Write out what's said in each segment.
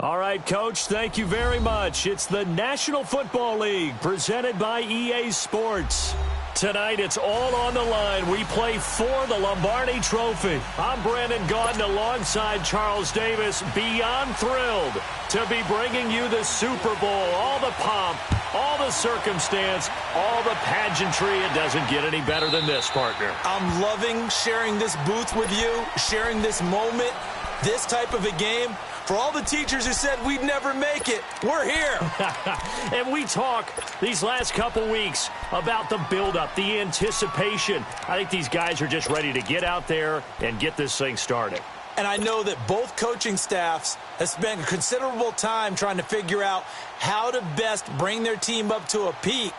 All right, Coach, thank you very much. It's the National Football League presented by EA Sports. Tonight, it's all on the line. We play for the Lombardi Trophy. I'm Brandon Gaudin alongside Charles Davis. Beyond thrilled to be bringing you the Super Bowl. All the pomp, all the circumstance, all the pageantry. It doesn't get any better than this, partner. I'm loving sharing this booth with you, sharing this moment, this type of a game. For all the teachers who said we'd never make it, we're here. And we talk these last couple weeks about the buildup, the anticipation. I think these guys are just ready to get out there and get this thing started. And I know that both coaching staffs have spent considerable time trying to figure out how to best bring their team up to a peak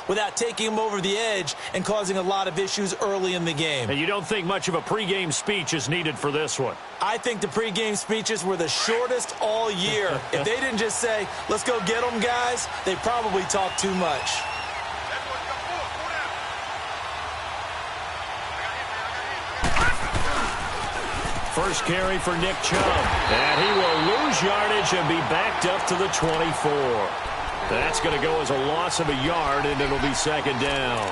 without taking them over the edge and causing a lot of issues early in the game. And you don't think much of a pregame speech is needed for this one? I think the pregame speeches were the shortest all year. If they didn't just say, let's go get them, guys, they probably talked too much. First carry for Nick Chubb. And he will lose yardage and be backed up to the 24. That's going to go as a loss of a yard, and it'll be second down.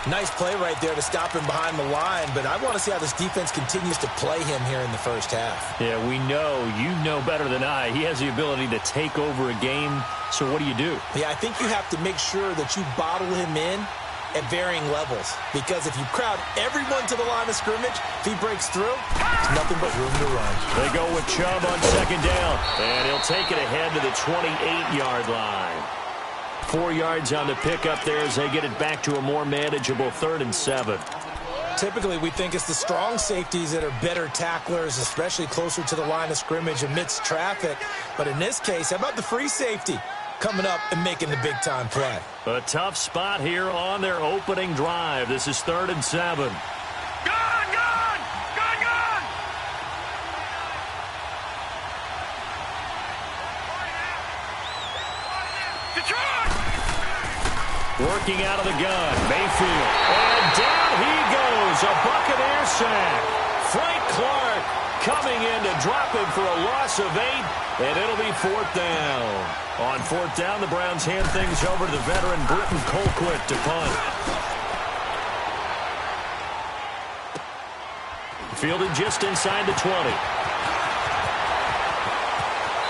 Nice play right there to stop him behind the line, but I want to see how this defense continues to play him here in the first half. Yeah, we know. You know better than I. He has the ability to take over a game, so what do you do? Yeah, I think you have to make sure that you bottle him in at varying levels, because if you crowd everyone to the line of scrimmage, if he breaks through, there's nothing but room to run. They go with Chubb on second down, and he'll take it ahead to the 28-yard line. 4 yards on the pickup there as they get it back to a more manageable 3rd and 7. Typically, we think it's the strong safeties that are better tacklers, especially closer to the line of scrimmage amidst traffic. But in this case, how about the free safety coming up and making the big-time play? A tough spot here on their opening drive. This is 3rd and 7. Working out of the gun, Mayfield. And down he goes, a Buccaneer sack. Frank Clark coming in to drop him for a loss of 8, and it'll be 4th down. On 4th down, the Browns hand things over to the veteran Britton Colquitt to punt. Fielded just inside the 20.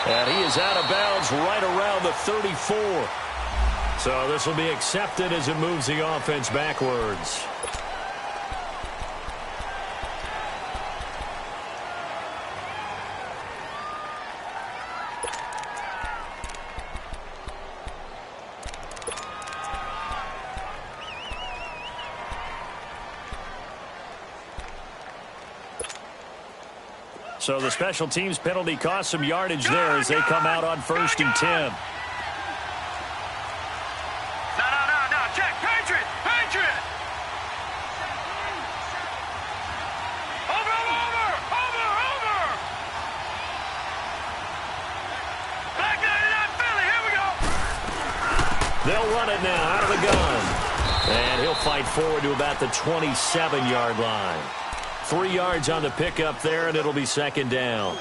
And he is out of bounds right around the 34. So this will be accepted as it moves the offense backwards. So the special teams penalty cost some yardage there as they come out on 1st and 10. They'll run it now out of the gun. And he'll fight forward to about the 27-yard line. 3 yards on the pickup there, and it'll be second down.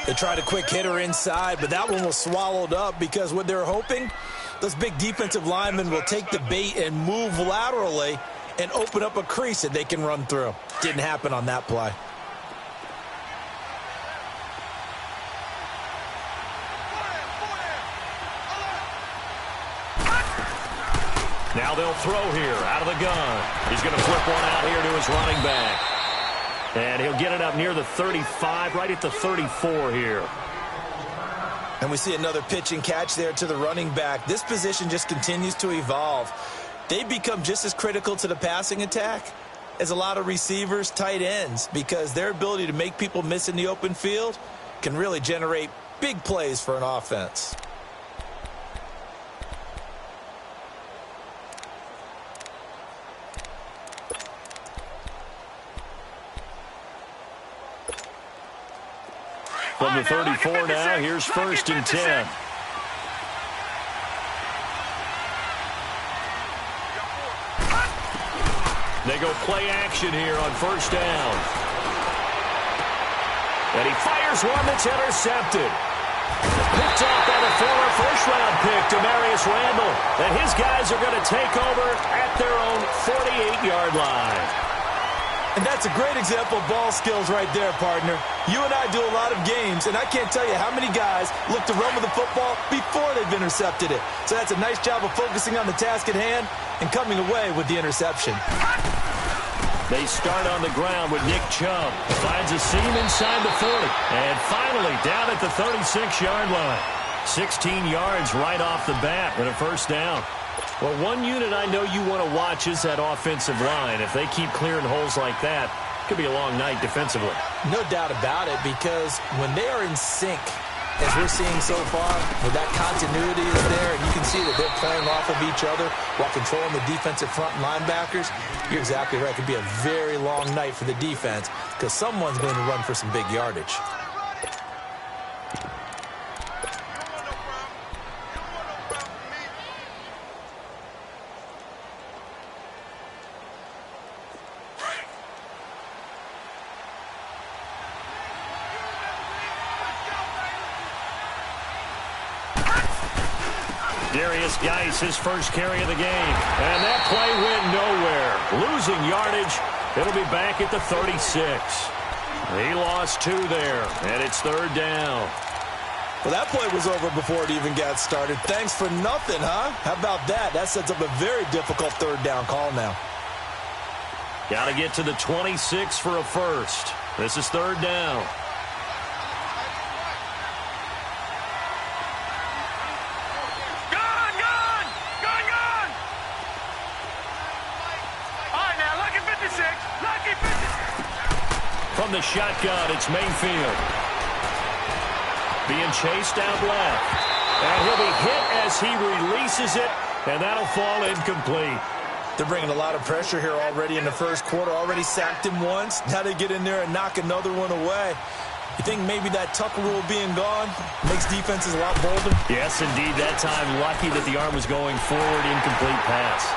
They tried a quick hitter inside, but that one was swallowed up because what they're hoping, those big defensive linemen will take the bait and move laterally and open up a crease that they can run through. Didn't happen on that play. Now they'll throw here out of the gun. He's going to flip one out here to his running back. And he'll get it up near the 35, right at the 34 here. And we see another pitch and catch there to the running back. This position just continues to evolve. They become just as critical to the passing attack as a lot of receivers, tight ends, because their ability to make people miss in the open field can really generate big plays for an offense. From the 34 now, here's 1st and 10. They go play action here on 1st down. And he fires one that's intercepted. Picked off by the former first-round pick, Demarius Randall. And his guys are going to take over at their own 48-yard line. And that's a great example of ball skills right there, partner. You and I do a lot of games, and I can't tell you how many guys look to run with the football before they've intercepted it. So that's a nice job of focusing on the task at hand and coming away with the interception. They start on the ground with Nick Chubb. Finds a seam inside the 40. And finally down at the 36-yard line. 16 yards right off the bat with a first down. Well, one unit I know you want to watch is that offensive line. If they keep clearing holes like that, it could be a long night defensively. No doubt about it, because when they are in sync, as we're seeing so far, where that continuity is there, and you can see that they're playing off of each other while controlling the defensive front linebackers, you're exactly right. It could be a very long night for the defense because someone's going to run for some big yardage. Darius Geis, his first carry of the game. And that play went nowhere. Losing yardage. It'll be back at the 36. He lost 2 there, and it's third down. Well, that play was over before it even got started. Thanks for nothing, huh? How about that? That sets up a very difficult third down call now. Got to get to the 26 for a first. This is third down. From the shotgun, it's Mayfield. Being chased out left. And he'll be hit as he releases it, and that'll fall incomplete. They're bringing a lot of pressure here already in the first quarter. Already sacked him once. Now they get in there and knock another one away. You think maybe that Tucker rule being gone makes defenses a lot bolder? Yes, indeed. That time, lucky that the arm was going forward, incomplete pass.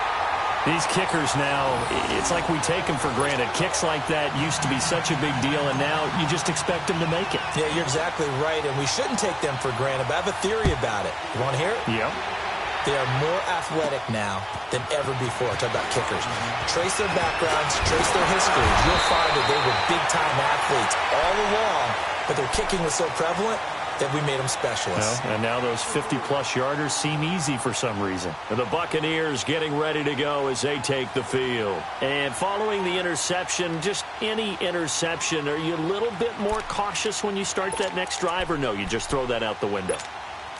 These kickers now, it's like we take them for granted. Kicks like that used to be such a big deal, and now you just expect them to make it. Yeah, you're exactly right, and we shouldn't take them for granted, but I have a theory about it. You want to hear it? Yep. They are more athletic now than ever before. Talk about kickers. Trace their backgrounds, trace their histories. You'll find that they were big-time athletes all along, but their kicking was so prevalent that we made them specialists. Well, and now those 50-plus yarders seem easy for some reason. The Buccaneers getting ready to go as they take the field. And following the interception, just any interception, are you a little bit more cautious when you start that next drive, or no, you just throw that out the window?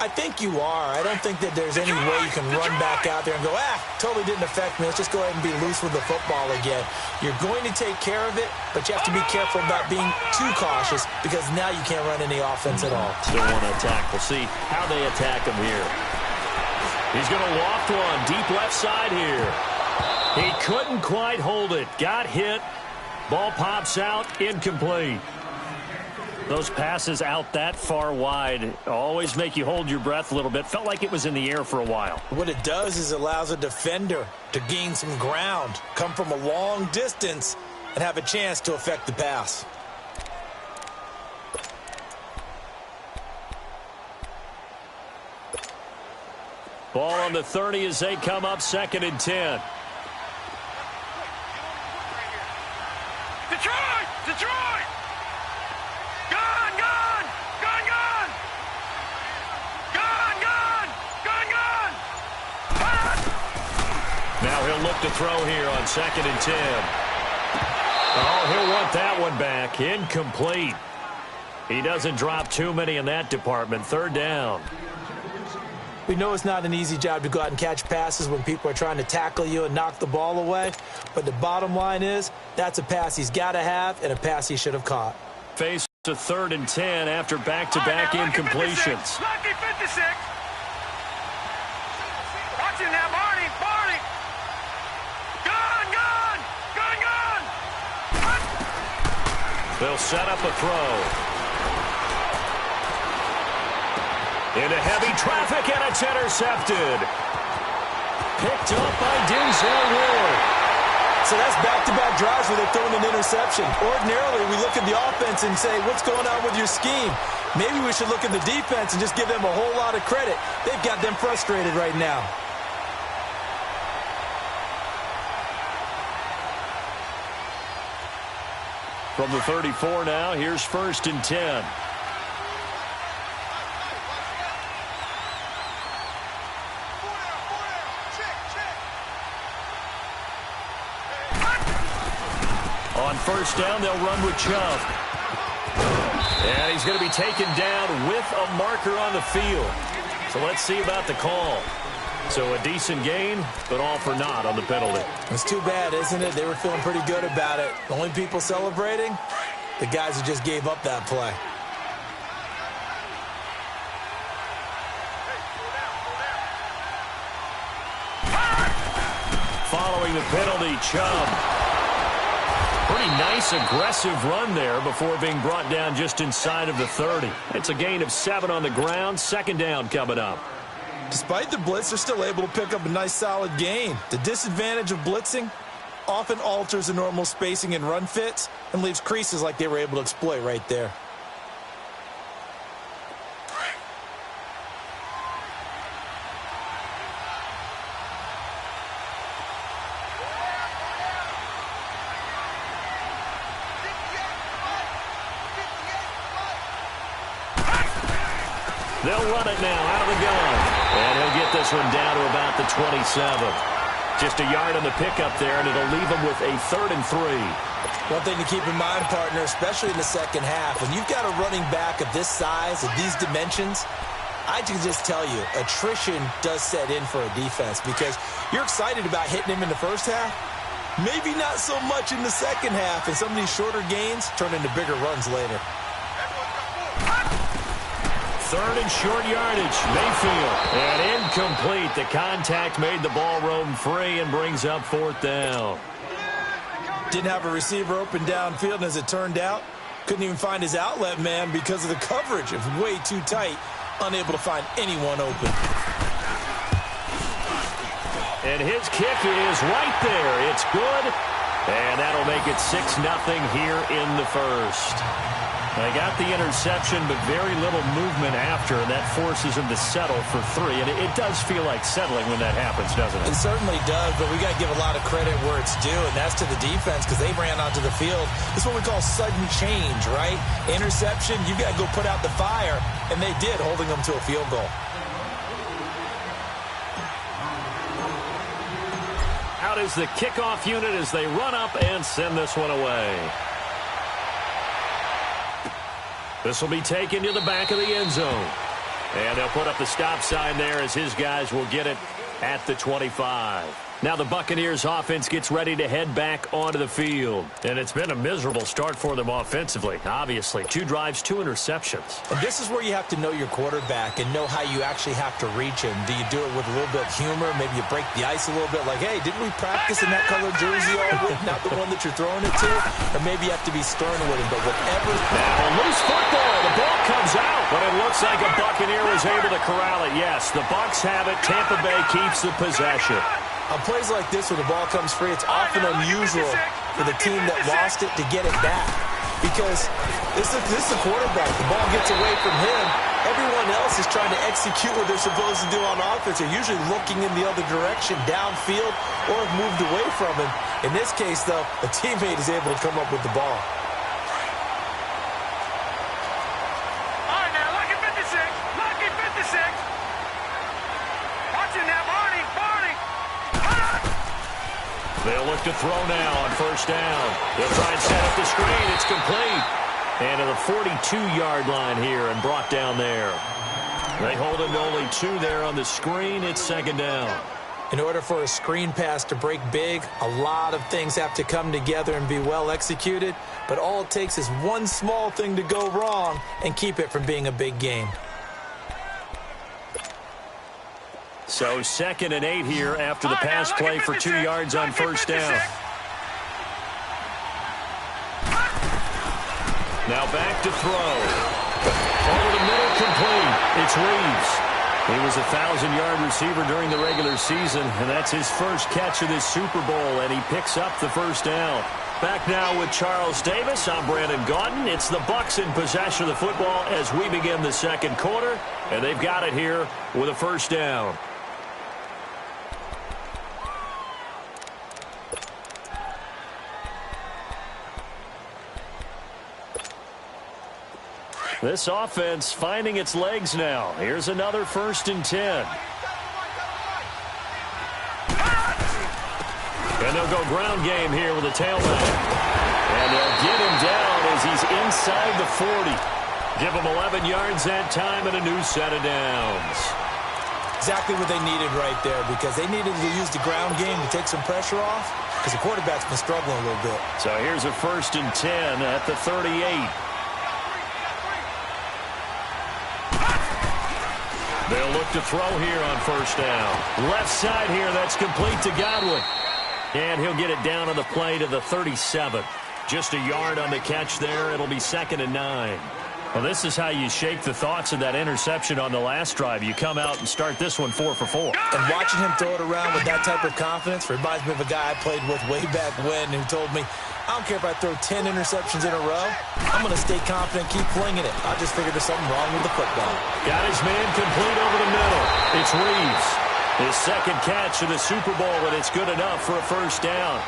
I think you are. I don't think that there's any way you can run back out there and go, totally didn't affect me. Let's just go ahead and be loose with the football again. You're going to take care of it, but you have to be careful about being too cautious because now you can't run any offense at all. Still want to attack. We'll see how they attack him here. He's going to loft one deep left side here. He couldn't quite hold it. Got hit. Ball pops out. Incomplete. Those passes out that far wide always make you hold your breath a little bit. Felt like it was in the air for a while. What it does is allows a defender to gain some ground, come from a long distance, and have a chance to affect the pass. Ball on the 30 as they come up 2nd and 10. Detroit! Detroit! Gun! Gun! Gun! Gun! Gun! Gun! Gun! Gun! Now he'll look to throw here on 2nd and 10. Oh, he'll want that one back. Incomplete. He doesn't drop too many in that department. 3rd down. We know it's not an easy job to go out and catch passes when people are trying to tackle you and knock the ball away. But the bottom line is, that's a pass he's got to have and a pass he should have caught. Face to 3rd and 10 after back-to-back incompletions. Lucky 56. Watch it now, Barney. Barney. Gun! Gun! Gun! Gun! They'll set up a throw. Into heavy traffic, and it's intercepted. Picked up by Denzel Ward. So that's back-to-back drives where they're throwing an interception. Ordinarily, we look at the offense and say, what's going on with your scheme? Maybe we should look at the defense and just give them a whole lot of credit. They've got them frustrated right now. From the 34 now, here's 1st and 10. On 1st down, they'll run with Chubb. And he's going to be taken down with a marker on the field. So let's see about the call. So a decent gain, but all for naught on the penalty. It's too bad, isn't it? They were feeling pretty good about it. The only people celebrating, the guys who just gave up that play. Following the penalty, Chubb. Pretty nice, aggressive run there before being brought down just inside of the 30. It's a gain of 7 on the ground. 2nd down coming up. Despite the blitz, they're still able to pick up a nice, solid gain. The disadvantage of blitzing often alters the normal spacing and run fits and leaves creases like they were able to exploit right there. They'll run it now out of the gun. And he'll get this one down to about the 27. Just a yard on the pickup there, and it'll leave him with a 3rd and 3. One thing to keep in mind, partner, especially in the second half, when you've got a running back of this size, of these dimensions, I can just tell you, attrition does set in for a defense because you're excited about hitting him in the first half. Maybe not so much in the second half, and some of these shorter gains turn into bigger runs later. 3rd and short yardage. Mayfield. And incomplete. The contact made the ball roam free and brings up 4th down. Didn't have a receiver open downfield, and as it turned out, couldn't even find his outlet man because of the coverage. It was way too tight. Unable to find anyone open. And his kick is right there. It's good. And that'll make it 6-0 here in the first. They got the interception, but very little movement after, and that forces him to settle for 3. And it does feel like settling when that happens, doesn't it? It certainly does, but we got to give a lot of credit where it's due, and that's to the defense because they ran onto the field. This is what we call sudden change, right? Interception, you got to go put out the fire, and they did, holding them to a field goal. Out is the kickoff unit as they run up and send this one away. This will be taken to the back of the end zone. And they'll put up the stop sign there as his guys will get it at the 25. Now the Buccaneers offense gets ready to head back onto the field. And it's been a miserable start for them offensively, obviously. 2 drives, 2 interceptions. And this is where you have to know your quarterback and know how you actually have to reach him. Do you do it with a little bit of humor? Maybe you break the ice a little bit like, hey, didn't we practice in that colored jersey all week? Not the one that you're throwing it to? Or maybe you have to be stern with him. But whatever. Now a loose football. The ball comes out. But it looks like a Buccaneer was able to corral it. Yes, the Bucs have it. Tampa Bay keeps the possession. On plays like this where the ball comes free, it's often unusual for the team that lost it to get it back. Because this is a quarterback. The ball gets away from him. Everyone else is trying to execute what they're supposed to do on offense. They're usually looking in the other direction, downfield, or have moved away from him. In this case, though, a teammate is able to come up with the ball. All right, now, lucky 56. Lucky 56. Watching that, Barney. They'll look to throw now on 1st down. They'll try and set up the screen. It's complete. And to the 42-yard line here and brought down there. They hold him to only 2 there on the screen. It's 2nd down. In order for a screen pass to break big, a lot of things have to come together and be well executed. But all it takes is one small thing to go wrong and keep it from being a big game. So 2nd and 8 here after the pass play for 2 yards on 1st down. Now back to throw. Over the middle, complete. It's Reeves. He was a 1,000-yard receiver during the regular season, and that's his first catch of this Super Bowl, and he picks up the first down. Back now with Charles Davis. I'm Brandon Gaudin. It's the Bucs in possession of the football as we begin the second quarter, and they've got it here with a first down. This offense finding its legs now. Here's another 1st and 10. And they'll go ground game here with a tailback. And they'll get him down as he's inside the 40. Give him 11 yards that time and a new set of downs. Exactly what they needed right there, because they needed to use the ground game to take some pressure off, because the quarterback's been struggling a little bit. So here's a 1st and 10 at the 38. They'll look to throw here on 1st down. Left side here, that's complete to Godwin. And he'll get it down on the play to the 37. Just a yard on the catch there. It'll be 2nd and 9. Well, this is how you shake the thoughts of that interception on the last drive. You come out and start this one 4 for 4. And watching him throw it around with that type of confidence reminds me of a guy I played with way back when who told me, I don't care if I throw 10 interceptions in a row. I'm going to stay confident, keep flinging it. I just figured there's something wrong with the football. Got his man complete over the middle. It's Reeves. His second catch of the Super Bowl, and it's good enough for a first down.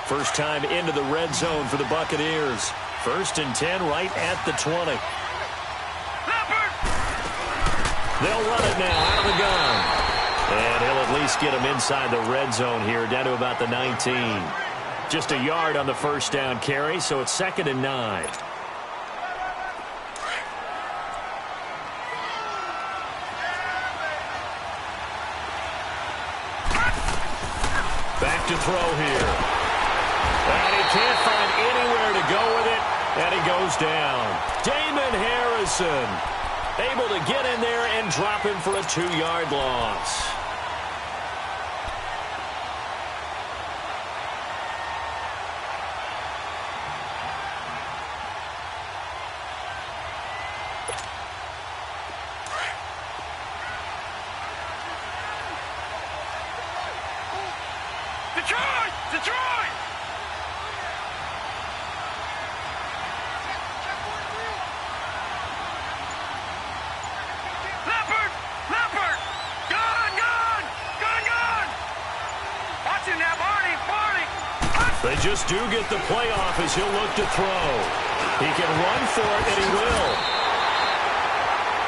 First time into the red zone for the Buccaneers. 1st and 10 right at the 20. They'll run it now out of the gun. And he'll at least get him inside the red zone here, down to about the 19. Just a yard on the first down carry, so it's 2nd and 9. Back to throw here. And he can't find anywhere to go with it, and he goes down. Damon Harrison able to get in there and drop him for a 2-yard loss. Detroit! Detroit! Leopard! Leopard! Gun! Gun! Gun! Gun! Watch him now, Barney! Barney! They just do get the playoff as he'll look to throw. He can run for it, and he will.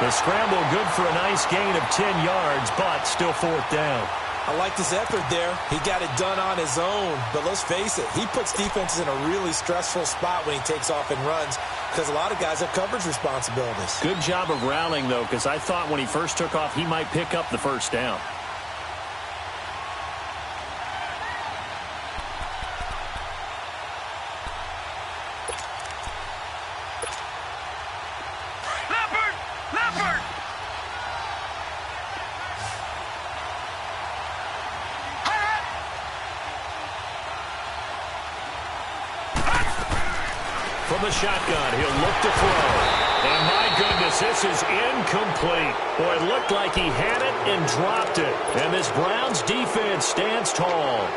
The scramble good for a nice gain of 10 yards, but still 4th down. I like this effort there. He got it done on his own. But let's face it, he puts defenses in a really stressful spot when he takes off and runs, because a lot of guys have coverage responsibilities. Good job of rallying, though, because I thought when he first took off, he might pick up the first down. Leopard! Leopard! From the shotgun, he'll look to throw. And my goodness, this is incomplete. Boy, it looked like he had it and dropped it. And this Browns defense stands tall.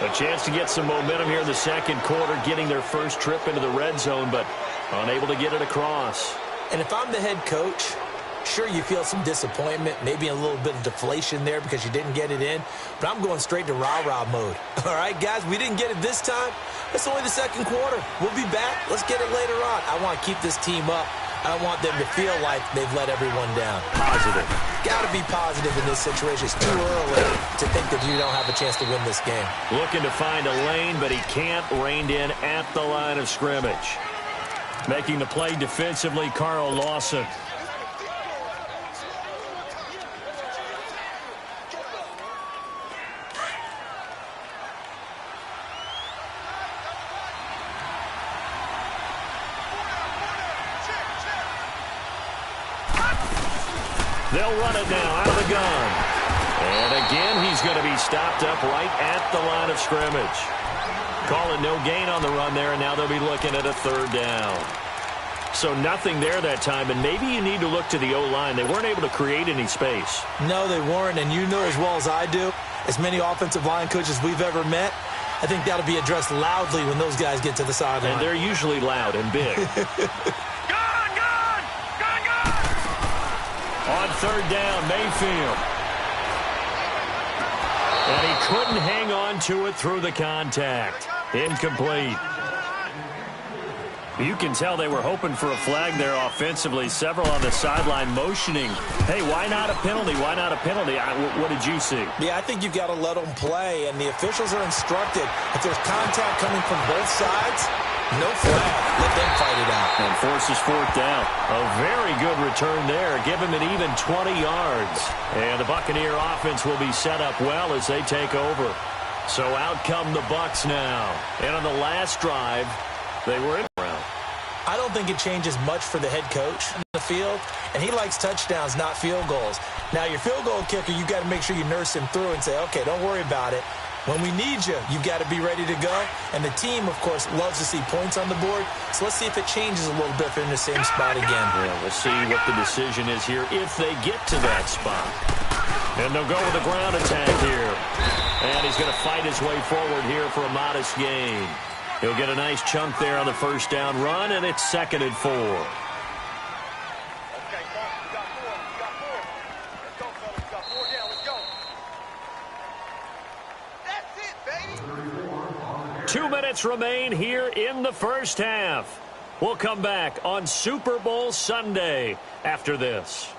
A chance to get some momentum here in the second quarter, getting their first trip into the red zone, but unable to get it across. And if I'm the head coach, sure, you feel some disappointment, maybe a little bit of deflation there because you didn't get it in, but I'm going straight to rah-rah mode. All right, guys, we didn't get it this time. It's only the second quarter. We'll be back. Let's get it later on. I want to keep this team up. I don't want them to feel like they've let everyone down. Positive. Got to be positive in this situation. It's too early to think that you don't have a chance to win this game. Looking to find a lane, but he can't. Reined in at the line of scrimmage. Making the play defensively, Carl Lawson. They'll run it now out of the gun. And again, he's going to be stopped up right at the line of scrimmage. Calling no gain on the run there, and now they'll be looking at a third down. So nothing there that time, and maybe you need to look to the O-line. They weren't able to create any space. No, they weren't, and you know as well as I do, as many offensive line coaches we've ever met, I think that'll be addressed loudly when those guys get to the sideline. And they're usually loud and big. On third down, Mayfield. And he couldn't hang on to it through the contact. Incomplete. You can tell they were hoping for a flag there offensively. Several on the sideline motioning. Hey, why not a penalty? Why not a penalty? What did you see? Yeah, I think you've got to let them play, and the officials are instructed. If there's contact coming from both sides, no flag. Let them fight it out. And forces fourth down. A very good return there. Give him an even 20 yards. And the Buccaneer offense will be set up well as they take over. So out come the Bucs now. And on the last drive, they were in the round. I don't think it changes much for the head coach in the field, and he likes touchdowns, not field goals. Now, your field goal kicker, you've got to make sure you nurse him through and say, okay, don't worry about it. When we need you, you've got to be ready to go. And the team, of course, loves to see points on the board. So let's see if it changes a little bit if they're in the same spot again. Yeah, we'll see what the decision is here if they get to that spot. And they'll go with a ground attack here. And he's going to fight his way forward here for a modest gain. He'll get a nice chunk there on the first down run, and it's 2nd and 4. Okay, we got 4. We got 4. Let's go, fellas. We got 4 down. Let's go. That's it, baby. 2 minutes remain here in the first half. We'll come back on Super Bowl Sunday after this.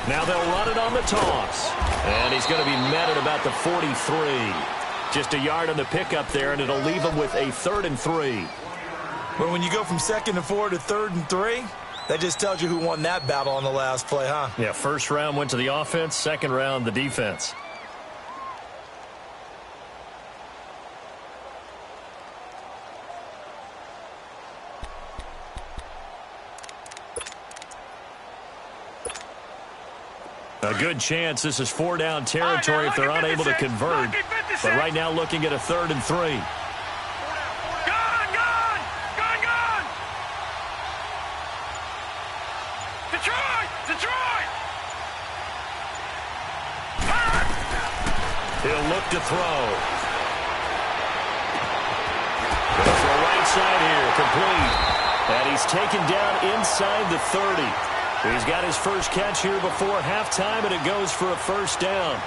Now they'll run it on the toss. And he's going to be met at about the 43. Just a yard on the pickup there, and it'll leave him with a 3rd and 3. Well, when you go from 2nd and 4 to 3rd and 3, that just tells you who won that battle on the last play, huh? Yeah, first round went to the offense, second round the defense. A good chance this is 4-down territory if they're unable to convert. But right now looking at a 3rd and 3. Gun! Detroit! He'll look to throw. Goes for the right side here, complete. And he's taken down inside the 30. He's got his first catch here before halftime, and it goes for a first down.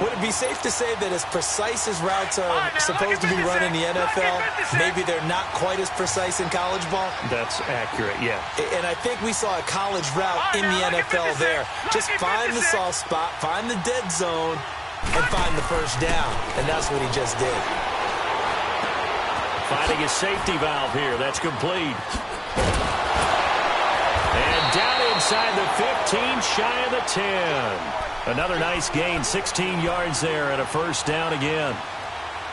Would it be safe to say that as precise as routes are supposed to be run in the NFL, maybe they're not quite as precise in college ball? That's accurate, yeah. And I think we saw a college route in the NFL there. Just find the soft spot, find the dead zone, and find the first down. And that's what he just did. Finding his safety valve here. That's complete. And down inside the 15, shy of the 10. Another nice gain, 16 yards there, and a first down again.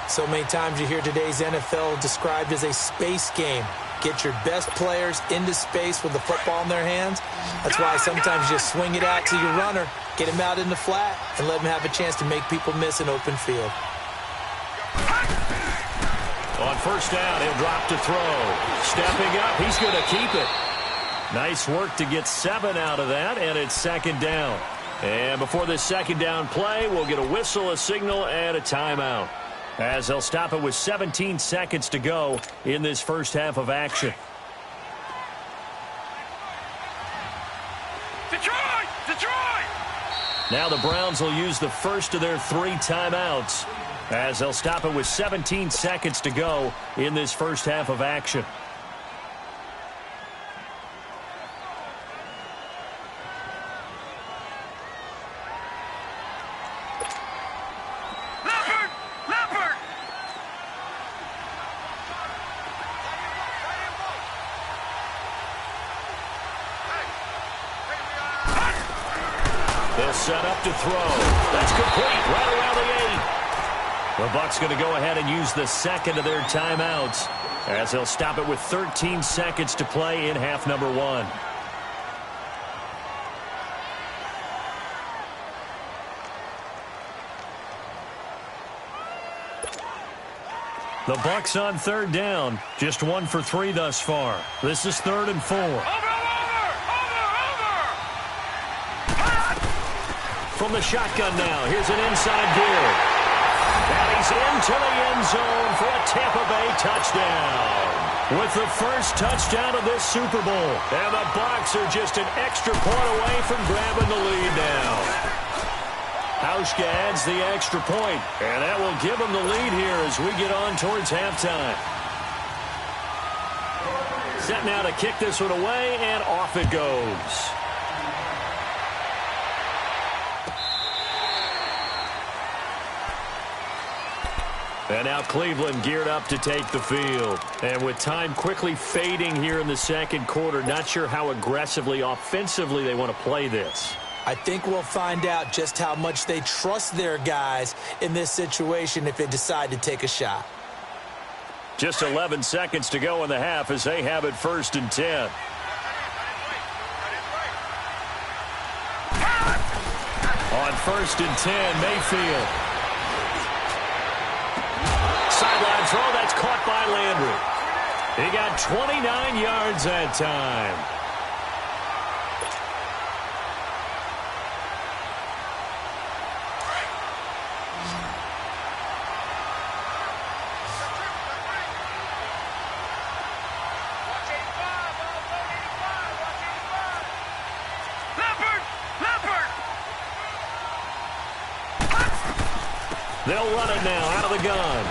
So many times you hear today's NFL described as a space game. Get your best players into space with the football in their hands. That's why sometimes you swing it out to your runner, get him out in the flat, and let him have a chance to make people miss an open field. On first down, he'll drop to throw. Stepping up, he's going to keep it. Nice work to get 7 out of that, and it's 2nd down. And before this 2nd down play, we'll get a whistle, a signal, and a timeout, as they'll stop it with 17 seconds to go in this first half of action. Detroit! Now the Browns will use the first of their 3 timeouts, as they'll stop it with 17 seconds to go in this first half of action. set up to throw. That's complete right around the 8. The Bucs going to go ahead and use the second of their timeouts as they'll stop it with 13 seconds to play in half number 1. The Bucs on third down. Just 1 for 3 thus far. This is 3rd and 4. Over! From the shotgun now, here's an inside give. And he's into the end zone for a Tampa Bay touchdown. With the first touchdown of this Super Bowl. And the Bucs are just an extra point away from grabbing the lead now. Hauschka adds the extra point, and that will give them the lead here as we get on towards halftime. Set now to kick this one away, and off it goes. And now Cleveland geared up to take the field. And with time quickly fading here in the second quarter, not sure how aggressively, offensively they want to play this. I think we'll find out just how much they trust their guys in this situation if they decide to take a shot. Just 11 seconds to go in the half as they have it 1st and 10. On 1st and 10, Mayfield. Sideline throw, that's caught by Landry. He got 29 yards that time. They'll run it now out of the gun.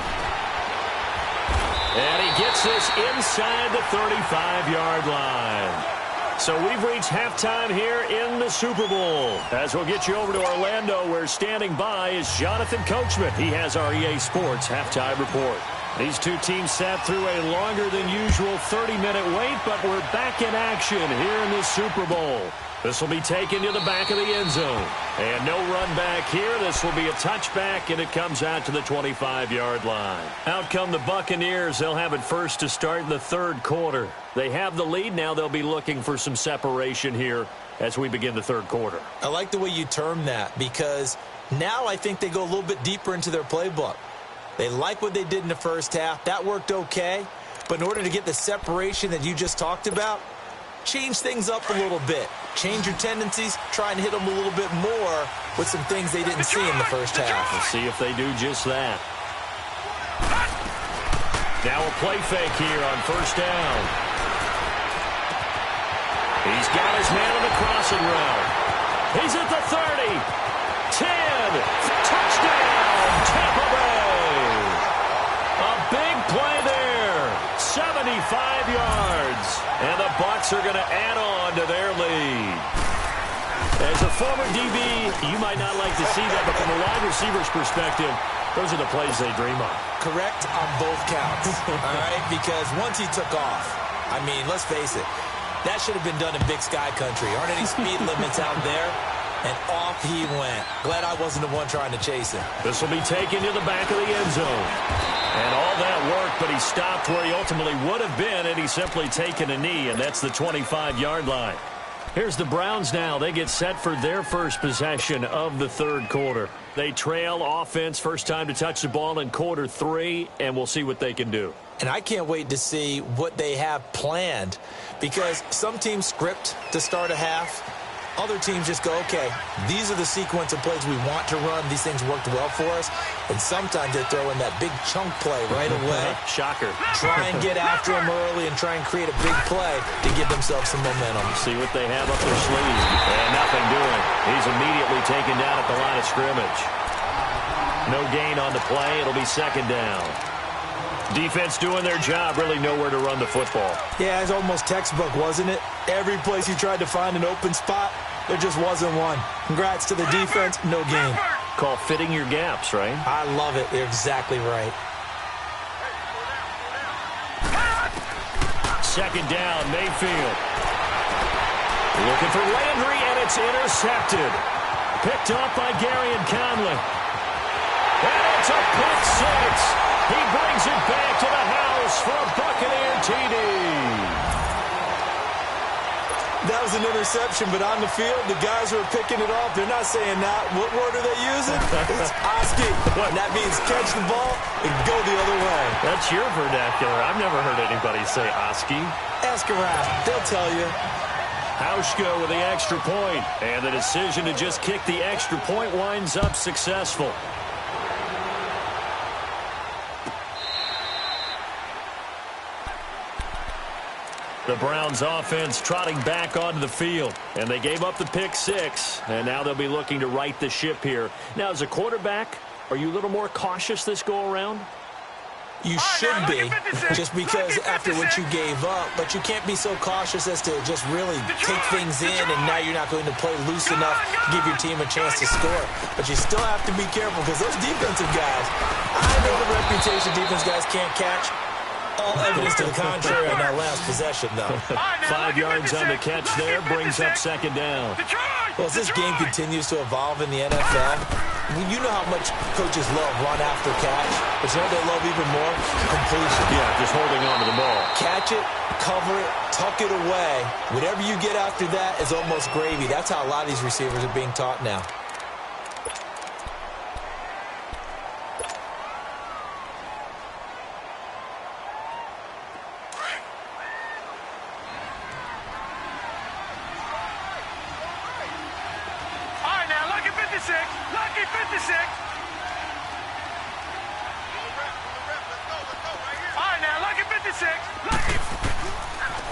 And he gets this inside the 35-yard line. So we've reached halftime here in the Super Bowl. As we'll get you over to Orlando, where standing by is Jonathan Coachman. He has our EA Sports halftime report. These two teams sat through a longer than usual 30-minute wait, but we're back in action here in the Super Bowl. This will be taken to the back of the end zone. And no run back here. This will be a touchback, and it comes out to the 25-yard line. Out come the Buccaneers. They'll have it first to start in the third quarter. They have the lead. Now they'll be looking for some separation here as we begin the third quarter. I like the way you term that, because now I think they go a little bit deeper into their playbook. They like what they did in the first half. That worked okay. But in order to get the separation that you just talked about, change things up a little bit. Change your tendencies. Try and hit them a little bit more with some things they didn't see in the first half. We'll see if they do just that. Now a play fake here on first down. He's got his man on the crossing route. He's at the 30. 10. Touchdown, Tampa Bay. A big play there. 75 yards. And the Bucs are going to add on to their lead. As a former DB, you might not like to see that, but from a wide receiver's perspective, those are the plays they dream of. Correct on both counts, all right? Because once he took off, I mean, let's face it, that should have been done in Big Sky Country. Aren't any speed limits out there? And off he went. Glad I wasn't the one trying to chase him. This will be taken to the back of the end zone. And all that worked, but he stopped where he ultimately would have been, and he's simply taken a knee, and that's the 25-yard line. Here's the Browns now. They get set for their first possession of the third quarter. They trail offense, first time to touch the ball in quarter 3, and we'll see what they can do. And I can't wait to see what they have planned, because some teams script to start a half. Other teams just go, okay, these are the sequence of plays we want to run. These things worked well for us. And sometimes they throw in that big chunk play right away. Shocker. Try and get after them early and try and create a big play to give themselves some momentum. See what they have up their sleeve. And nothing doing. He's immediately taken down at the line of scrimmage. No gain on the play. It'll be second down. Defense doing their job, really nowhere to run the football. Yeah, it's almost textbook, wasn't it? Every place you tried to find an open spot, there just wasn't one. Congrats to the defense, no gain. Call fitting your gaps, right? I love it. They're exactly right. Second down, Mayfield. Looking for Landry, and it's intercepted. picked off by Gary and Conley. And it's a pick six. He brings it back to the house for a Buccaneer TD. That was an interception, but on the field, the guys who are picking it off, they're not saying that. What word are they using? It's Oski. And that means catch the ball and go the other way. That's your vernacular. I've never heard anybody say Oski. Ask around. They'll tell you. Hauschka with the extra point. And the decision to just kick the extra point winds up successful. The Browns offense trotting back onto the field. And they gave up the pick six. And now they'll be looking to right the ship here. Now, as a quarterback, are you a little more cautious this go-around? You should be, just because after what you gave up. But you can't be so cautious as to just really take things in, and now you're not going to play loose enough to give your team a chance to score. But you still have to be careful, because those defensive guys, I know the reputation defense guys can't catch. All evidence to the contrary on that last possession, though. 5 yards on the catch there, brings up second down. Well, as this game continues to evolve in the NFL, you know how much coaches love run after catch, but you know they love even more? Completion. Yeah, just holding on to the ball. Catch it, cover it, tuck it away. Whatever you get after that is almost gravy. That's how a lot of these receivers are being taught now. Lucky 56. All right, now, lucky 56. Lucky.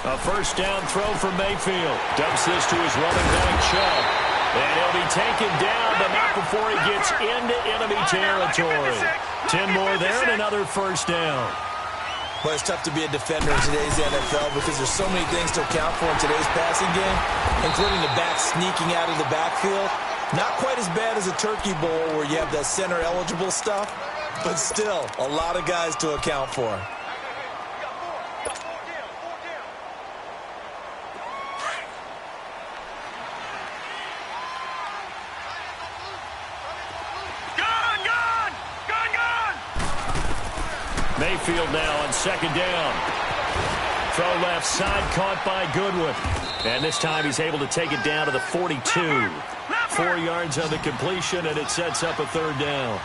A first down throw for Mayfield. Dumps this to his running back, Chubb. And he'll be taken down, but not before he gets into enemy territory. 10 more there and another first down. Well, it's tough to be a defender in today's NFL because there's so many things to account for in today's passing game, including the back sneaking out of the backfield. Not quite as bad as a turkey bowl where you have that center-eligible stuff, but still a lot of guys to account for. Mayfield now on second down. Throw left side, caught by Goodwin. And this time he's able to take it down to the 42. 4 yards on the completion, and it sets up a third down.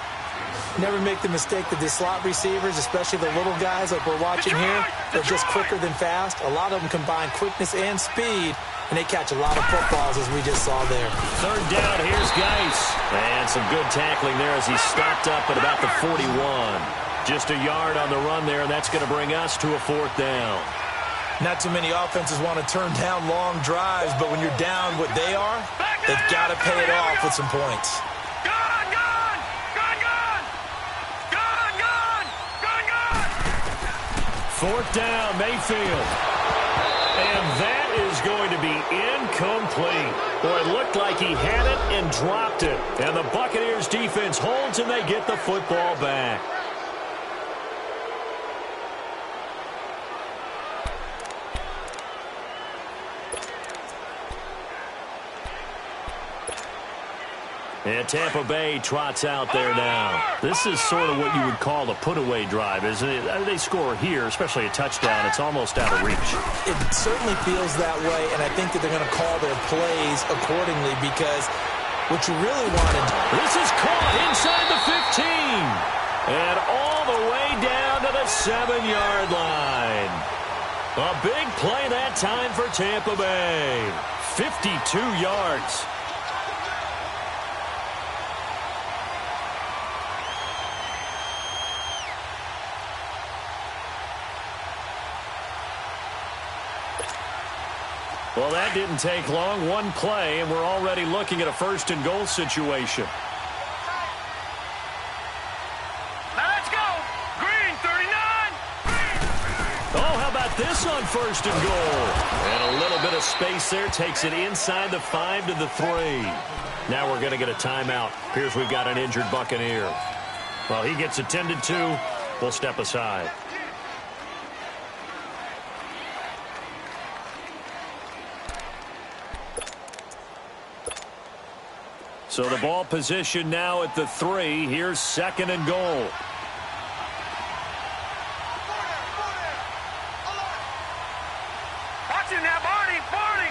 Never make the mistake that the slot receivers, especially the little guys like we're watching here, they're just quicker than fast. A lot of them combine quickness and speed, and they catch a lot of footballs, as we just saw there. Third down, here's Geis. And some good tackling there as he stopped up at about the 41. Just a yard on the run there, and that's going to bring us to a fourth down. Not too many offenses want to turn down long drives, but when you're down what they are, they've got to pay it off with some points. Fourth down, Mayfield. And that is going to be incomplete. Boy, it looked like he had it and dropped it. And the Buccaneers defense holds and they get the football back. And Tampa Bay trots out there now. This is sort of what you would call a put-away drive, isn't it? They score here, especially a touchdown. It's almost out of reach. It certainly feels that way, and I think that they're going to call their plays accordingly because what you really wanted... This is caught inside the 15. And all the way down to the 7-yard line. A big play that time for Tampa Bay. 52 yards. Well, that didn't take long. One play, and we're already looking at a first-and-goal situation. Now let's go. Green, 39. Oh, how about this on first and goal? And a little bit of space there takes it inside the 5 to the 3. Now we're going to get a timeout. Here's we've got an injured Buccaneer. Well, he gets attended to. We'll step aside. So the ball position now at the 3. Here's 2nd and goal. Watching that, Barney. Barney.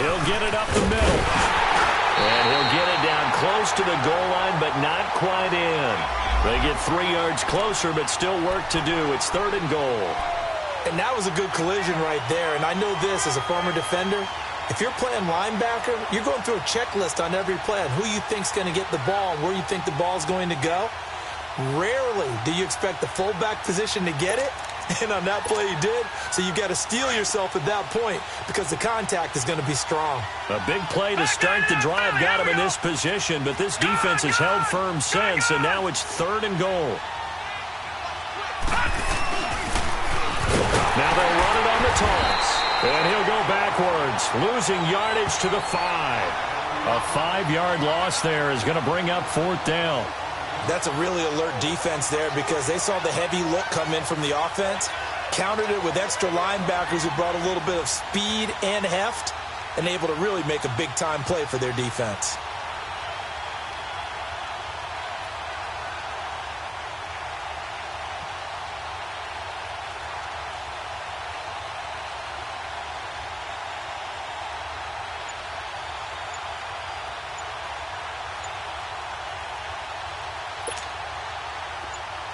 He'll get it up the middle. And he'll get it down close to the goal line, but not quite in. They get 3 yards closer, but still work to do. It's 3rd and goal. And that was a good collision right there. And I know this as a former defender. If you're playing linebacker, you're going through a checklist on every play on who you think's going to get the ball and where you think the ball's going to go. Rarely do you expect the fullback position to get it. And on that play he did. So you've got to steel yourself at that point because the contact is going to be strong. A big play to start the drive got him in this position, but this defense has held firm since, and now it's 3rd and goal. Now they'll run it on the toss. And he'll go backwards, losing yardage to the 5. A 5-yard loss there is going to bring up 4th down. That's a really alert defense there because they saw the heavy look come in from the offense, countered it with extra linebackers who brought a little bit of speed and heft, and able to really make a big-time play for their defense.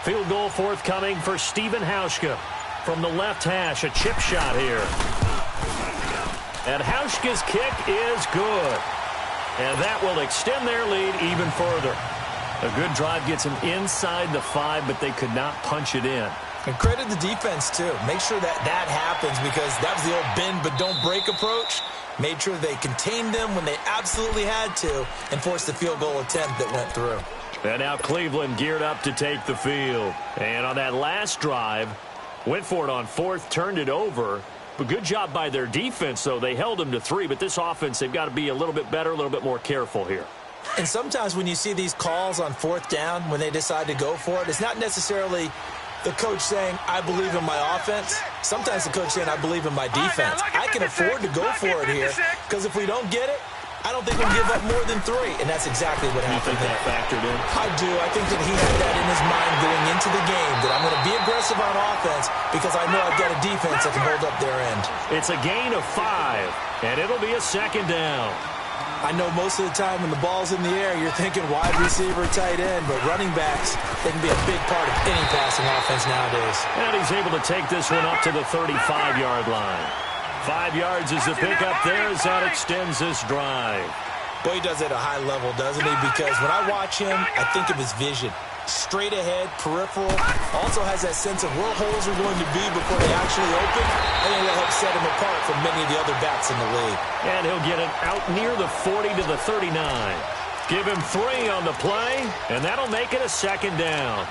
Field goal forthcoming for Stephen Hauschka. From the left hash, a chip shot here. And Hauschka's kick is good. And that will extend their lead even further. A good drive gets them inside the 5, but they could not punch it in. And credit the defense, too. Make sure that happens because that was the old bend but don't break approach. Made sure they contained them when they absolutely had to and forced the field goal attempt that went through. And now Cleveland geared up to take the field. And on that last drive, went for it on 4th, turned it over. But good job by their defense, though. They held them to 3, but this offense, they've got to be a little bit better, a little bit more careful here. And sometimes when you see these calls on 4th down, when they decide to go for it, it's not necessarily the coach saying, I believe in my offense. Sometimes the coach saying, I believe in my defense. I can afford to go for it here because if we don't get it, I don't think we'll give up more than 3, and that's exactly what happened. You think that factored in? I do. I think that he had that in his mind going into the game, that I'm going to be aggressive on offense because I know I've got a defense that can hold up their end. It's a gain of 5, and it'll be a 2nd down. I know most of the time when the ball's in the air, you're thinking wide receiver, tight end, but running backs, they can be a big part of any passing offense nowadays. And he's able to take this one up to the 35-yard line. 5 yards is the pickup there as that extends this drive. Boy, he does it at a high level, doesn't he? Because when I watch him, I think of his vision. Straight ahead, peripheral. Also has that sense of where holes are going to be before they actually open. I think that helps set him apart from many of the other backs in the league. And he'll get it out near the 40 to the 39. Give him 3 on the play, and that'll make it a 2nd down.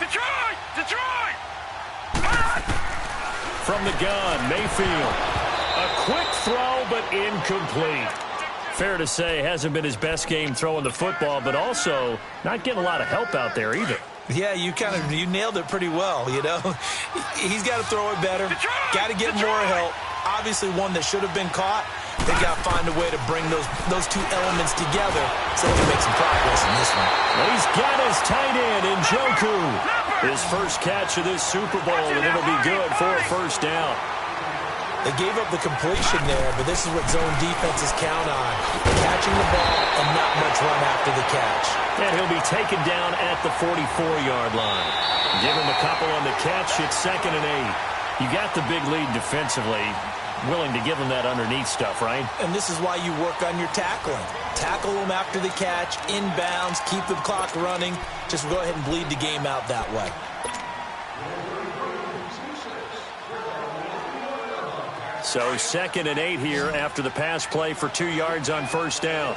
Detroit! From the gun, Mayfield. A quick throw, but incomplete. Fair to say, hasn't been his best game throwing the football, but also not getting a lot of help out there either. Yeah, you nailed it pretty well, you know. He's got to throw it better. Got to get more help. Obviously one that should have been caught. They got to find a way to bring those 2 elements together so they can make some progress in this one. He's got his tight end in Njoku. His first catch of this Super Bowl, and it'll be good for a 1st down. They gave up the completion there, but this is what zone defenses count on. Catching the ball and not much run after the catch. And he'll be taken down at the 44-yard line. Give him a couple on the catch. It's 2nd and 8. You got the big lead defensively. Willing to give them that underneath stuff, right? And this is why you work on your tackling. Tackle them after the catch, inbounds, keep the clock running. Just go ahead and bleed the game out that way. So 2nd and 8 here after the pass play for 2 yards on 1st down.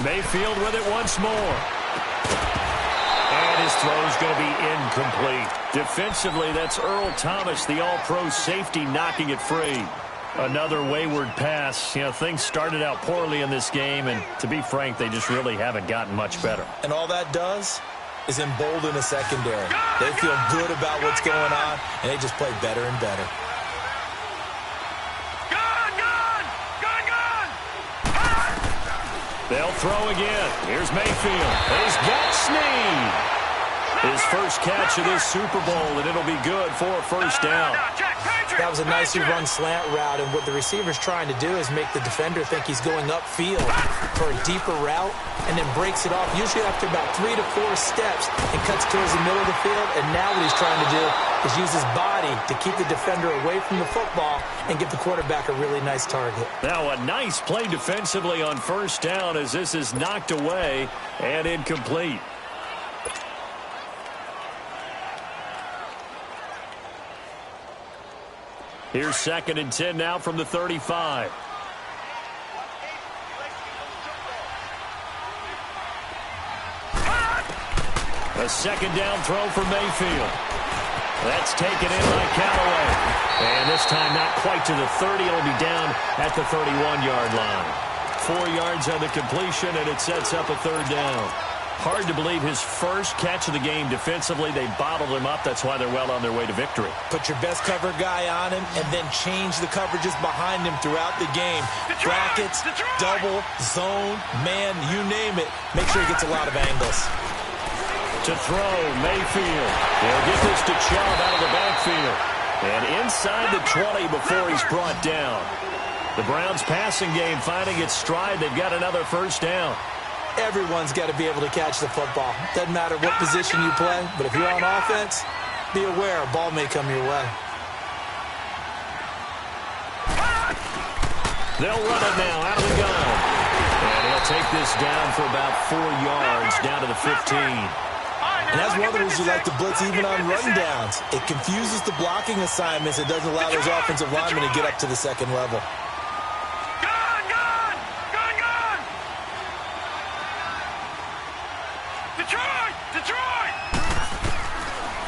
Mayfield with it once more. And his throw's going to be incomplete. Defensively, that's Earl Thomas, the all-pro safety, knocking it free. Another wayward pass. You know, things started out poorly in this game, and to be frank, they just really haven't gotten much better. And all that does is embolden the secondary. They feel good about what's going on, and they just play better and better. They'll throw again. Here's Mayfield. He's got Snead. His first catch of this Super Bowl, and it'll be good for a first down. That was a nicely run slant route, and what the receiver's trying to do is make the defender think he's going upfield for a deeper route, and then breaks it off, usually after about 3 to 4 steps, and cuts towards the middle of the field. And now what he's trying to do is use his body to keep the defender away from the football and give the quarterback a really nice target. Now a nice play defensively on first down as this is knocked away and incomplete. Here's 2nd and 10 now from the 35. A second down throw for Mayfield. That's taken in by Callaway. And this time not quite to the 30. It'll be down at the 31-yard line. 4 yards on the completion, and it sets up a third down. Hard to believe his first catch of the game defensively. They bottled him up. That's why they're well on their way to victory. Put your best cover guy on him and then change the coverages behind him throughout the game. Brackets, double, zone, man, you name it. Make sure he gets a lot of angles. To throw, Mayfield. They'll get this to Chubb out of the backfield. And inside the 20 before he's brought down. The Browns' passing game finding its stride. They've got another first down. Everyone's got to be able to catch the football. Doesn't matter what position you play, but if you're on offense, be aware a ball may come your way. They'll run it now out of the gun. And he'll take this down for about 4 yards, down to the 15. And that's one of the reasons you like to blitz even on rundowns. It confuses the blocking assignments. It doesn't allow those offensive linemen to get up to the second level.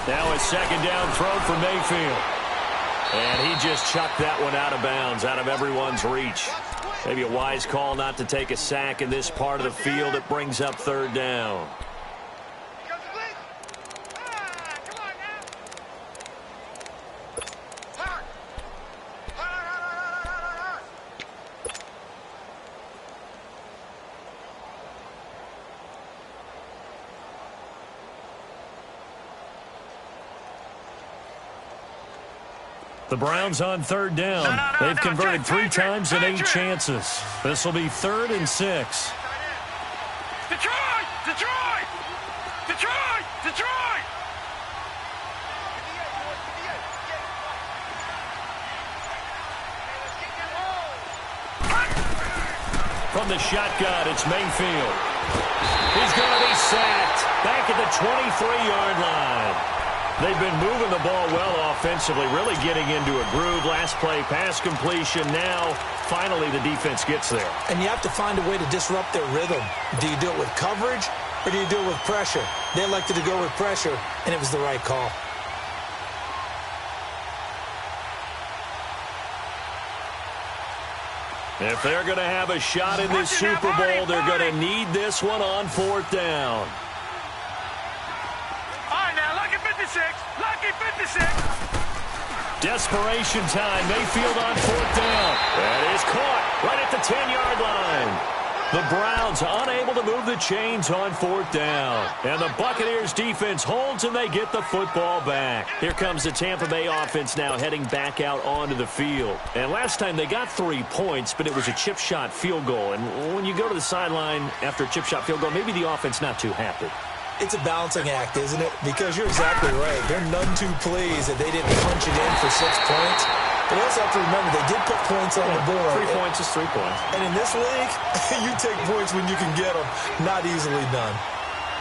Now a second down throw for Mayfield. And he just chucked that one out of bounds, out of everyone's reach. Maybe a wise call not to take a sack in this part of the field. It brings up third down. The Browns on third down. They've converted 3 times in 8 chances. This will be 3rd and 6. Detroit! Detroit! Detroit! Detroit! From the shotgun, it's Mayfield. He's going to be sacked back at the 23-yard line. They've been moving the ball well offensively, really getting into a groove. Last play, pass completion. Now, finally, the defense gets there. And you have to find a way to disrupt their rhythm. Do you do it with coverage, or do you do it with pressure? They elected to go with pressure, and it was the right call. If they're going to have a shot in this Super Bowl, they're going to need this one on 4th down. Lucky 56. Desperation time. Mayfield on 4th down. That is caught right at the 10-yard line. The Browns unable to move the chains on 4th down. And the Buccaneers defense holds and they get the football back. Here comes the Tampa Bay offense now heading back out onto the field. And last time they got 3 points, but it was a chip shot field goal. And when you go to the sideline after a chip shot field goal, maybe the offense not too happy. It's a balancing act, isn't it? Because you're exactly right. They're none too pleased that they didn't punch it in for 6 points. But also have to remember, they did put points on the board. 3 points is 3 points. And in this league, you take points when you can get them. Not easily done.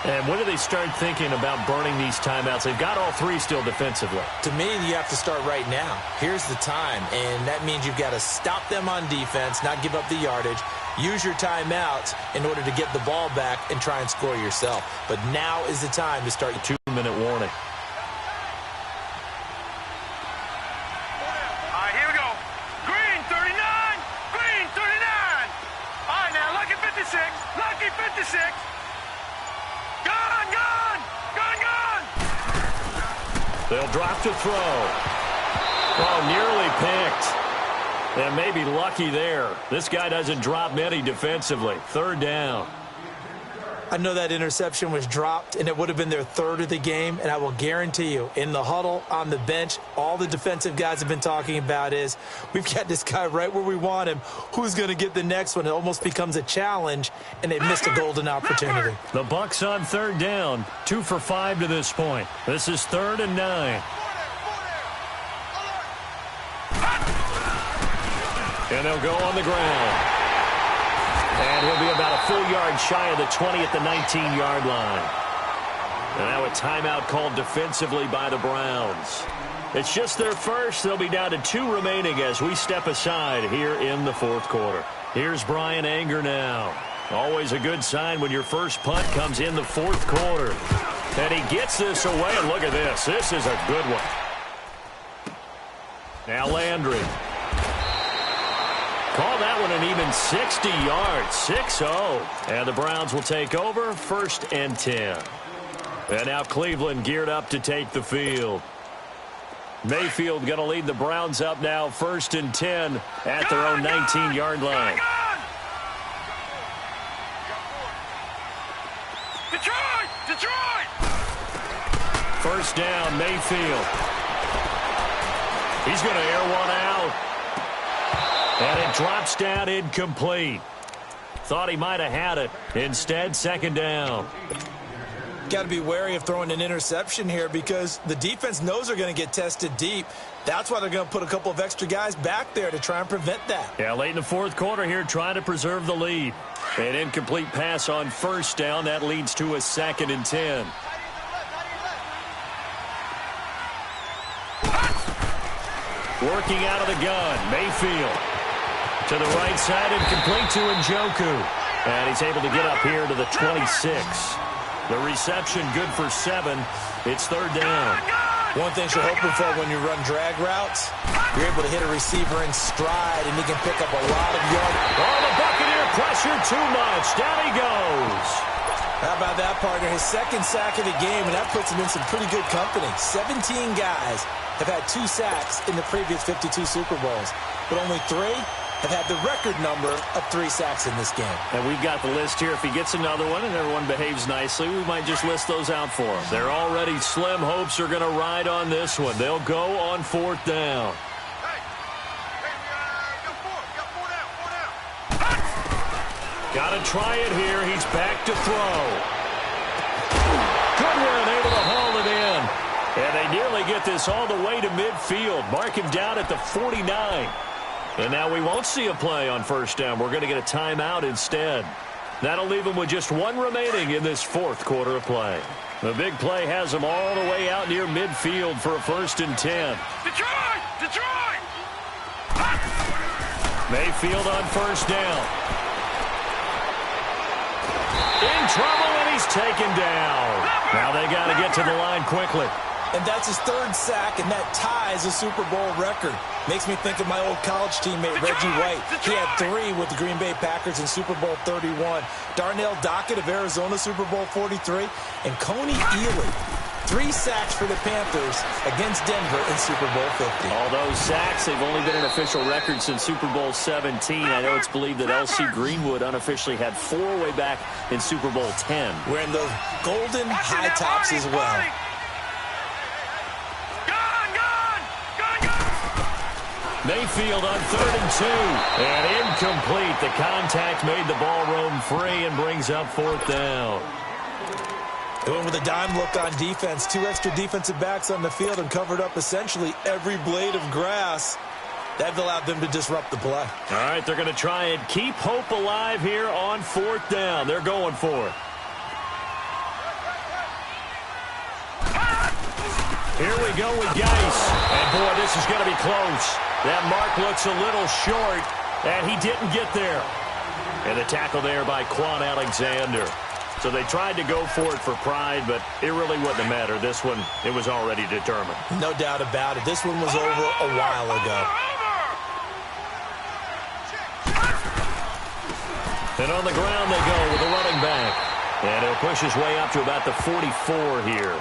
And when do they start thinking about burning these timeouts? They've got all 3 still defensively. To me, you have to start right now. Here's the time, and that means you've got to stop them on defense, not give up the yardage, use your timeouts in order to get the ball back and try and score yourself. But now is the time to start your 2-minute warning. All right, here we go. Green, 39. Green, 39. All right, now, lucky 56. Lucky 56. Gone, gone. Gone, gone. They'll drop to throw. Oh, nearly picked. And maybe lucky there. This guy doesn't drop many defensively. Third down. I know that interception was dropped, and it would have been their third of the game, and I will guarantee you, in the huddle, on the bench, all the defensive guys have been talking about is, we've got this guy right where we want him. Who's going to get the next one? It almost becomes a challenge, and they missed a golden opportunity. The Bucs on third down. 2 for 5 to this point. This is 3rd and 9. And they'll go on the ground. And he'll be about a full yard shy of the 20 at the 19-yard line. And now a timeout called defensively by the Browns. It's just their first. They'll be down to 2 remaining as we step aside here in the fourth quarter. Here's Brian Anger now. Always a good sign when your first punt comes in the fourth quarter. And he gets this away. And look at this. This is a good one. Now Landry. Call that one an even 60 yards, 6-0. And the Browns will take over, 1st and 10. And now Cleveland geared up to take the field. Mayfield going to lead the Browns up now, 1st and 10 at their own 19-yard line. Detroit! Detroit! First down, Mayfield. He's going to air one out. And it drops down incomplete. Thought he might have had it. Instead, 2nd down. Got to be wary of throwing an interception here because the defense knows they're going to get tested deep. That's why they're going to put a couple of extra guys back there to try and prevent that. Yeah, late in the fourth quarter here, trying to preserve the lead. An incomplete pass on first down. That leads to a 2nd and 10. Working out of the gun, Mayfield. To the right side and complete to Njoku. And he's able to get up here to the 26. The reception good for 7. It's 3rd down. One thing you're hoping for when you run drag routes, you're able to hit a receiver in stride, and he can pick up a lot of yards. Oh, the Buccaneer pressure too much. Down he goes. How about that, partner? His 2nd sack of the game, and that puts him in some pretty good company. 17 guys have had 2 sacks in the previous 52 Super Bowls, but only 3 have had the record number of 3 sacks in this game. And we've got the list here. If he gets another one and everyone behaves nicely, we might just list those out for him. They're already slim hopes are going to ride on this one. They'll go on 4th down. Got to try it here. He's back to throw. Goodwin able to haul it in. And they nearly get this all the way to midfield. Mark him down at the 49. And now we won't see a play on first down. We're going to get a timeout instead. That'll leave them with just 1 remaining in this fourth quarter of play. The big play has them all the way out near midfield for a 1st and 10. Detroit! Detroit! Mayfield on first down. In trouble, and he's taken down. Now they got to get to the line quickly. And that's his 3rd sack, and that ties a Super Bowl record. Makes me think of my old college teammate, Reggie White. He had 3 with the Green Bay Packers in Super Bowl 31. Darnell Dockett of Arizona, Super Bowl 43. And Coney Ealy, 3 sacks for the Panthers against Denver in Super Bowl 50. All those sacks, they've only been an official record since Super Bowl 17. I know it's believed that L.C. Greenwood unofficially had 4 way back in Super Bowl 10. Wearing those golden high tops as well. Mayfield on 3rd and 2. And incomplete. The contact made the ball roam free and brings up 4th down. They went with a dime look on defense. 2 extra defensive backs on the field and covered up essentially every blade of grass. That allowed them to disrupt the play. All right, they're going to try and keep hope alive here on 4th down. They're going for it. Here we go with Geis. And, boy, this is going to be close. That mark looks a little short, and he didn't get there. And the tackle there by Quan Alexander. So they tried to go for it for pride, but it really wouldn't have mattered. This one, it was already determined. No doubt about it. This one was over a while ago. And on the ground they go with the running back. And he'll push his way up to about the 44 here.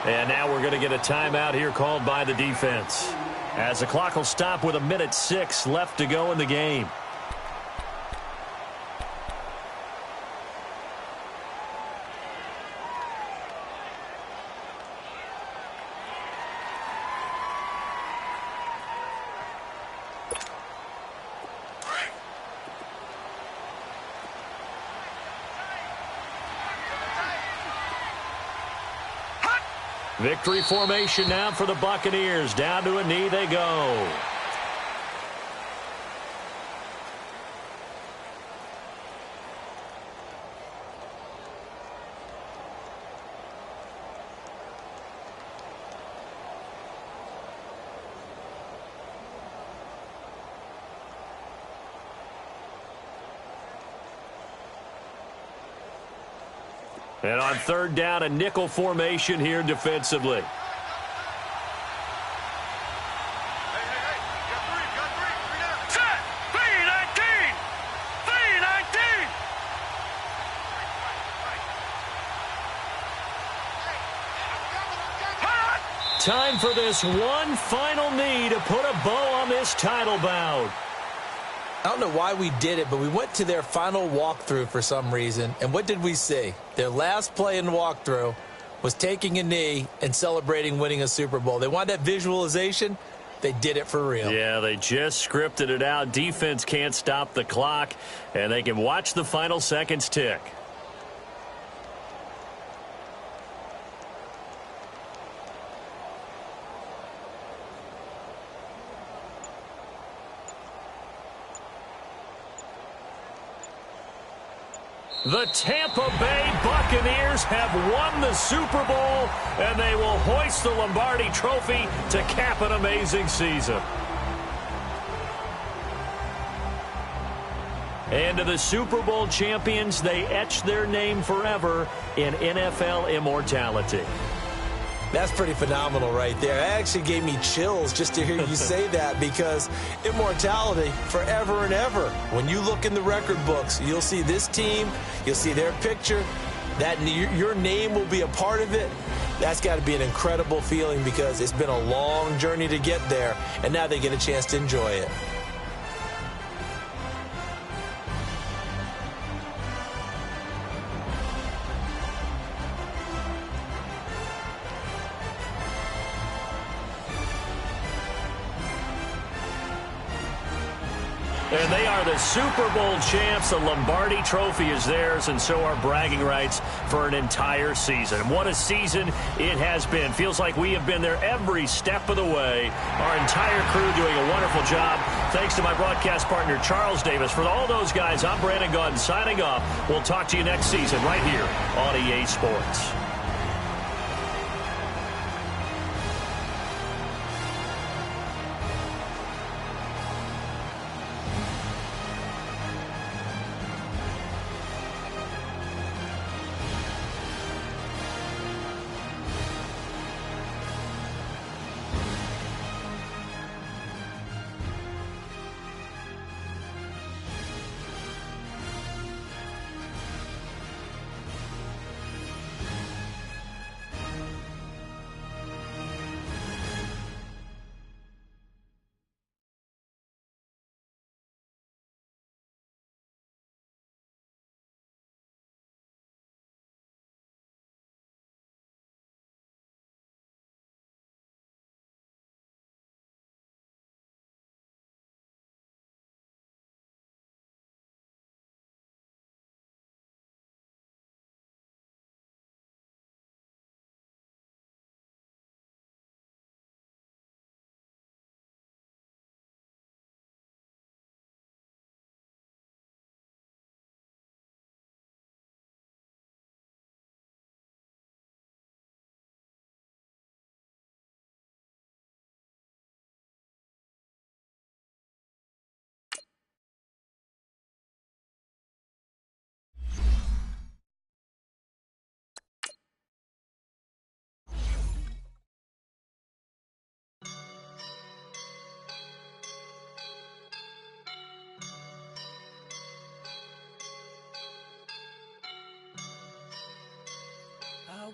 And now we're going to get a timeout here called by the defense, as the clock will stop with 1:06 left to go in the game. Victory formation now for the Buccaneers. Down to a knee they go. And on third down, a nickel formation here defensively. Set! B-19! B-19! Time for this one final knee to put a bow on this title bout. I don't know why we did it, but we went to their final walkthrough for some reason. And what did we see? Their last play in walkthrough was taking a knee and celebrating winning a Super Bowl. They wanted that visualization. They did it for real. Yeah, they just scripted it out. Defense can't stop the clock, and they can watch the final seconds tick. The Tampa Bay Buccaneers have won the Super Bowl, and they will hoist the Lombardi Trophy to cap an amazing season. And to the Super Bowl champions, they etch their name forever in NFL immortality. That's pretty phenomenal right there. It actually gave me chills just to hear you say that, because immortality forever and ever. When you look in the record books, you'll see this team, you'll see their picture, that your name will be a part of it. That's got to be an incredible feeling, because it's been a long journey to get there, and now they get a chance to enjoy it. And they are the Super Bowl champs. The Lombardi Trophy is theirs, and so are bragging rights for an entire season. What a season it has been. Feels like we have been there every step of the way. Our entire crew doing a wonderful job. Thanks to my broadcast partner, Charles Davis. For all those guys, I'm Brandon Gaudin signing off. We'll talk to you next season right here on EA Sports.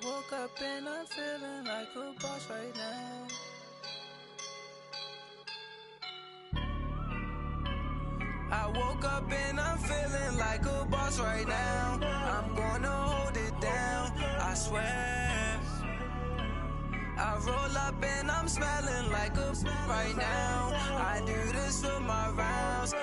woke up and I'm feeling like a boss right now. I woke up and I'm feeling like a boss right now. I'm gonna hold it down, I swear. I roll up and I'm smelling like a right now. I do this for my rounds.